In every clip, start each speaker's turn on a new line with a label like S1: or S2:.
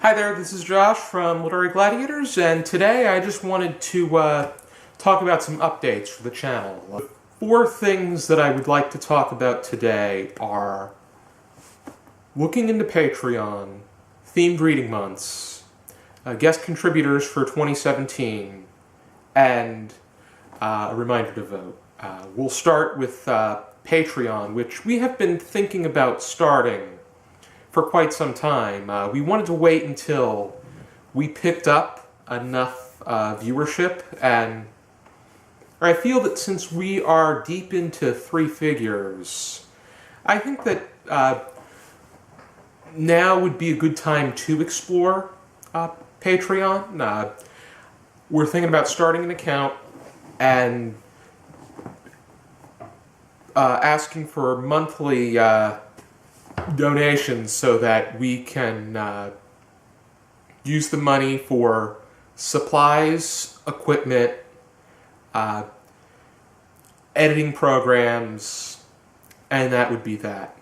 S1: Hi there, this is Josh from Literary Gladiators, and today I just wanted to talk about some updates for the channel. The four things that I would like to talk about today are looking into Patreon, themed reading months, guest contributors for 2017, and a reminder to vote. We'll start with Patreon, which we have been thinking about starting for quite some time. We wanted to wait until we picked up enough viewership, and I feel that since we are deep into three figures, I think that now would be a good time to explore Patreon. We're thinking about starting an account and asking for monthly donations so that we can use the money for supplies, equipment, editing programs, and that would be that.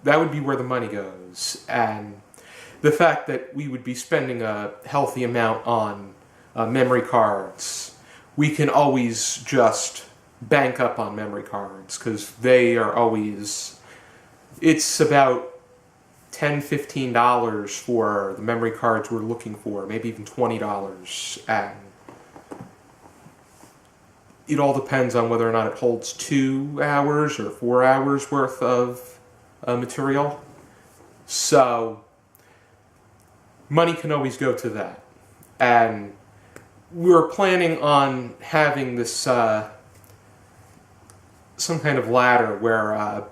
S1: That would be where the money goes. And the fact that we would be spending a healthy amount on memory cards, we can always just bank up on memory cards because they are always... It's about $10, $15 for the memory cards we're looking for, maybe even $20. And it all depends on whether or not it holds 2 hours or 4 hours worth of material. So money can always go to that. And we're planning on having this some kind of ladder where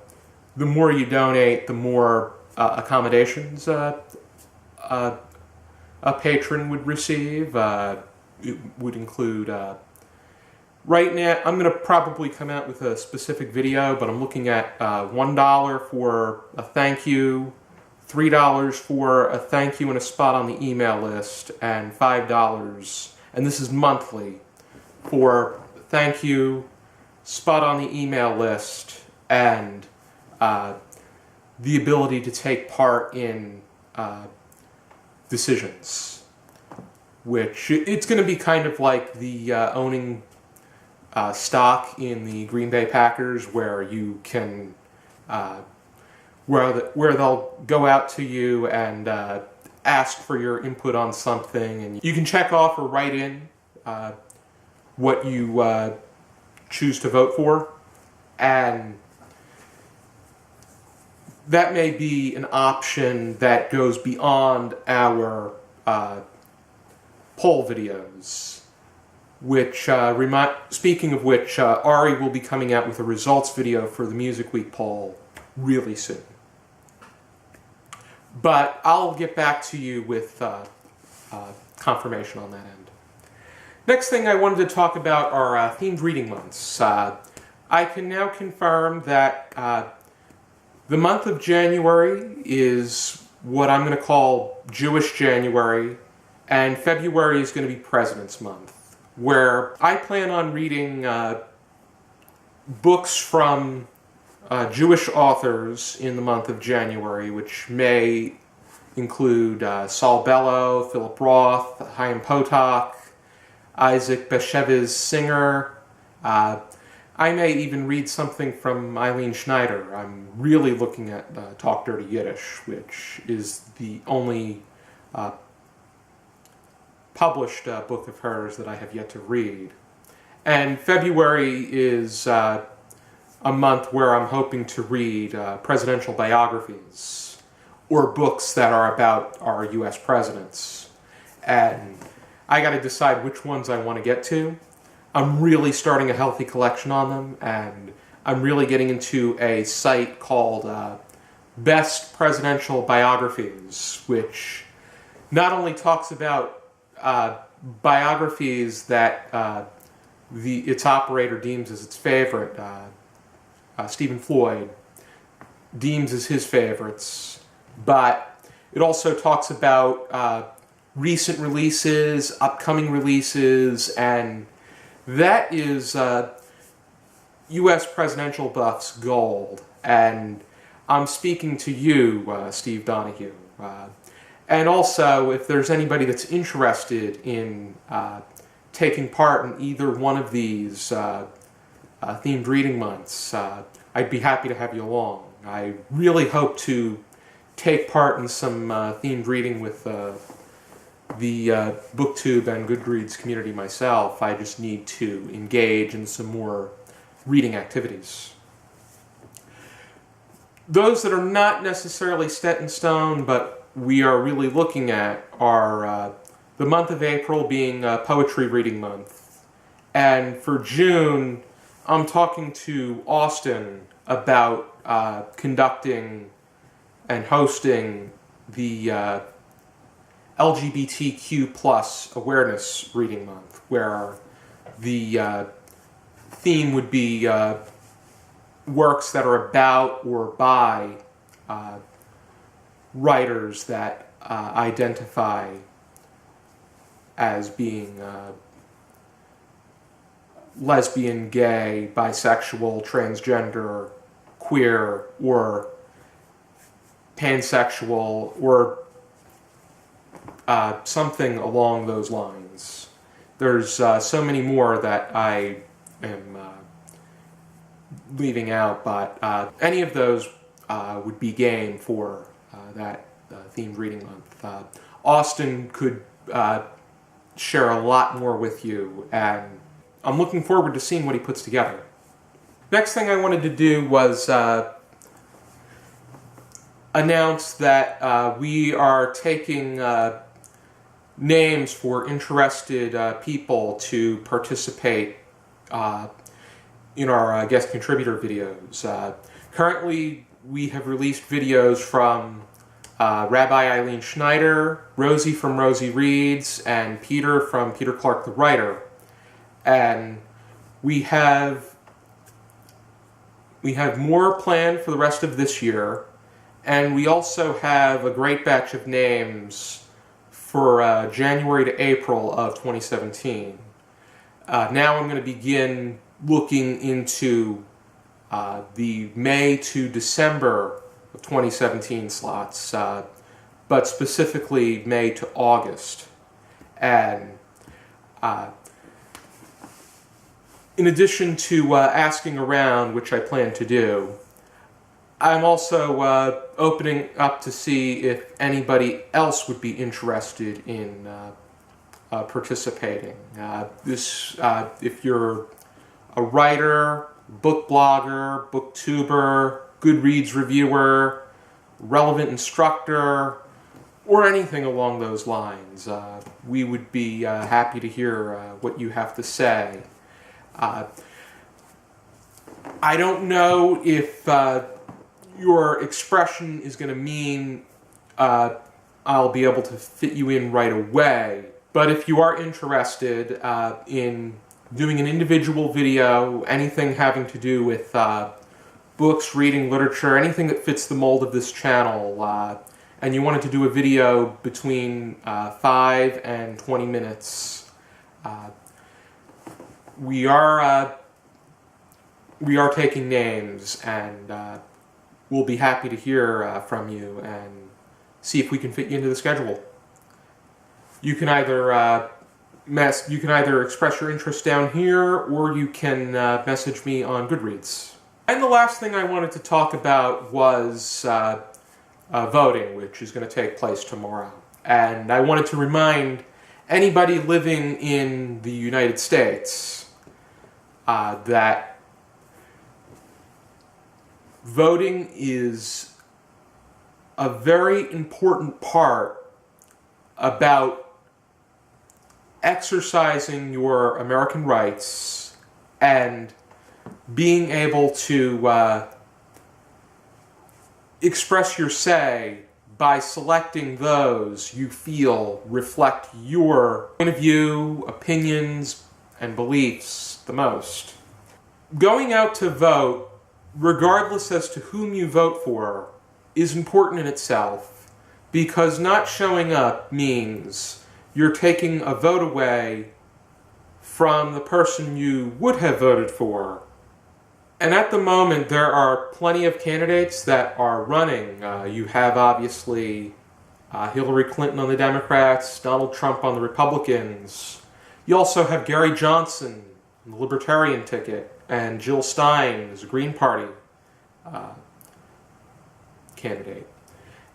S1: the more you donate, the more accommodations a patron would receive. It would include... right now, I'm going to probably come out with a specific video, but I'm looking at $1 for a thank you, $3 for a thank you and a spot on the email list, and $5, and this is monthly, for thank you, spot on the email list, and the ability to take part in decisions, which it's going to be kind of like the owning stock in the Green Bay Packers, where you can where they'll go out to you and ask for your input on something, and you can check off or write in what you choose to vote for, and that may be an option that goes beyond our poll videos, which, speaking of which, Ari will be coming out with a results video for the Music Week poll really soon. But I'll get back to you with confirmation on that end. Next thing I wanted to talk about are themed reading months. I can now confirm that the month of January is what I'm going to call Jewish January, and February is going to be President's Month, where I plan on reading books from Jewish authors in the month of January, which may include Saul Bellow, Philip Roth, Chaim Potok, Isaac Bashevis Singer. I may even read something from Eileen Schneider. I'm really looking at Talk Dirty Yiddish, which is the only published book of hers that I have yet to read. And February is a month where I'm hoping to read presidential biographies, or books that are about our U.S. presidents. And I got to decide which ones I want to get to. I'm really starting a healthy collection on them, and I'm really getting into a site called Best Presidential Biographies, which not only talks about biographies that its operator deems as its favorite, Stephen Floyd deems as his favorites, but it also talks about recent releases, upcoming releases, and that is U.S. presidential buffs gold, and I'm speaking to you, Steve Donahue. And also, if there's anybody that's interested in taking part in either one of these themed reading months, I'd be happy to have you along. I really hope to take part in some themed reading with the BookTube and Goodreads community myself. I just need to engage in some more reading activities. Those that are not necessarily set in stone, but we are really looking at, are the month of April being Poetry Reading Month. And for June, I'm talking to Austin about conducting and hosting the LGBTQ Awareness Reading Month, where the theme would be works that are about or by writers that identify as being lesbian, gay, bisexual, transgender, queer, or pansexual, or something along those lines. There's so many more that I am leaving out, but any of those would be game for that themed reading month. Austin could share a lot more with you, and I'm looking forward to seeing what he puts together. Next thing I wanted to do was announce that we are taking names for interested people to participate in our guest contributor videos. Currently, we have released videos from Rabbi Eileen Schneider, Rosie from Rosie Reads, and Peter from Peter Clark the Writer. And we have more planned for the rest of this year, and we also have a great batch of names for January to April of 2017. Now I'm going to begin looking into the May to December of 2017 slots, but specifically May to August. And in addition to asking around, which I plan to do, I'm also opening up to see if anybody else would be interested in participating. If you're a writer, book blogger, booktuber, Goodreads reviewer, relevant instructor, or anything along those lines, we would be happy to hear what you have to say. I don't know if your expression is going to mean I'll be able to fit you in right away, but if you are interested in doing an individual video, anything having to do with books, reading, literature, anything that fits the mold of this channel, and you wanted to do a video between 5 and 20 minutes, we are taking names, and we'll be happy to hear from you and see if we can fit you into the schedule. You can either express your interest down here, or you can message me on Goodreads. And the last thing I wanted to talk about was voting, which is going to take place tomorrow. And I wanted to remind anybody living in the United States that voting is a very important part about exercising your American rights and being able to express your say by selecting those you feel reflect your point of view, opinions, and beliefs the most. Going out to vote, regardless as to whom you vote for, is important in itself, because not showing up means you're taking a vote away from the person you would have voted for. And at the moment, there are plenty of candidates that are running. You have, obviously, Hillary Clinton on the Democrats, Donald Trump on the Republicans. You also have Gary Johnson on the Libertarian ticket, and Jill Stein as a Green Party candidate.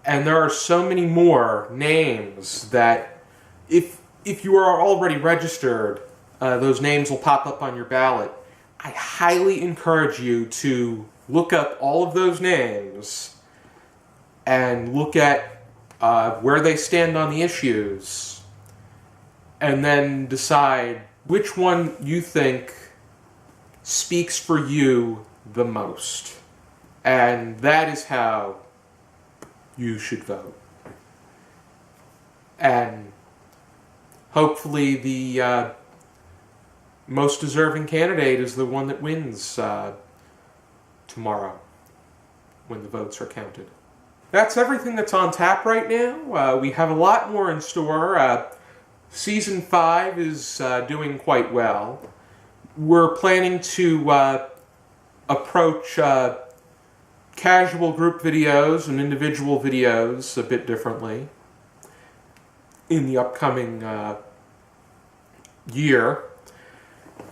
S1: And there are so many more names that if you are already registered, those names will pop up on your ballot. I highly encourage you to look up all of those names and look at where they stand on the issues, and then decide which one you think speaks for you the most. And that is how you should vote. And hopefully the most deserving candidate is the one that wins tomorrow when the votes are counted. That's everything that's on tap right now. We have a lot more in store. Season 5 is doing quite well. We're planning to approach casual group videos and individual videos a bit differently in the upcoming year.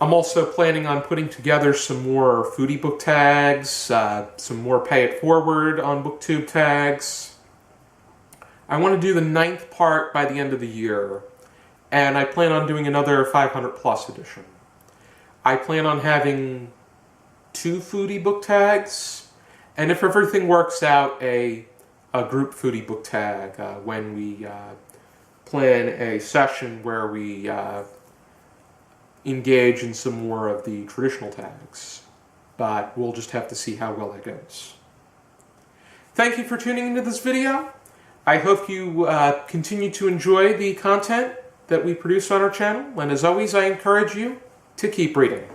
S1: I'm also planning on putting together some more foodie book tags, some more pay it forward on booktube tags. I want to do the 9th part by the end of the year, and I plan on doing another 500 plus edition. I plan on having 2 foodie book tags, and if everything works out, a group foodie book tag when we plan a session where we engage in some more of the traditional tags. But we'll just have to see how well that goes. Thank you for tuning into this video. I hope you continue to enjoy the content that we produce on our channel, and as always, I encourage you to keep reading.